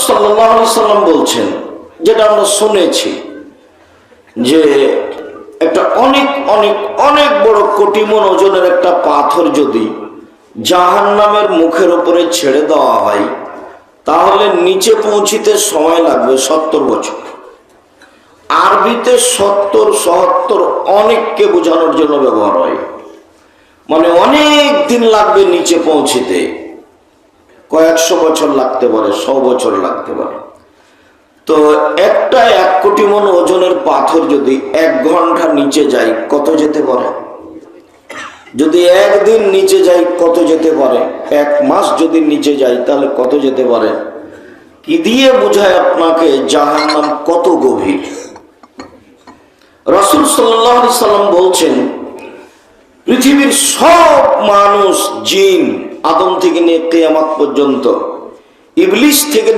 সাল্লাল্লাহু আলাইহি সাল্লাম বলছেন, যেটা আমরা শুনেছি, যে একটা অনেক অনেক অনেক বড় কোটি মণ ওজনের একটা পাথর যদি জাহান্নামের মুখের উপরে ছেড়ে দেওয়া হয়, তাহলে নিচে পৌঁছিতে সময় লাগবে 70 বছর। আরবিতে 70 ৭০ অনেককে বোঝানোর জন্য ব্যবহার হয়, মানে অনেক দিন লাগবে নিচে পৌঁছিতে, কয়েকশো বছর লাগতে পারে, 100 বছর লাগতে পারে। তো একটা 1 কোটি মণ ওজনের পাথর যদি 1 ঘন্টা নিচে যায়, কত যেতে পারে? যদি একদিন নিচে যায়, কত যেতে পারে? 1 মাস যদি নিচে যায়, তাহলে কত যেতে পারে? কি দিয়ে বোঝায় আপনাকে জাহান্নাম কত গভীর? রাসূল সাল্লাল্লাহু আলাইহি সাল্লাম বলছেন, পৃথিবীর সব মানুষ, জিন, আদম থেকে নিয়ে কিয়ামত পর্যন্ত, ইবলিস থেকে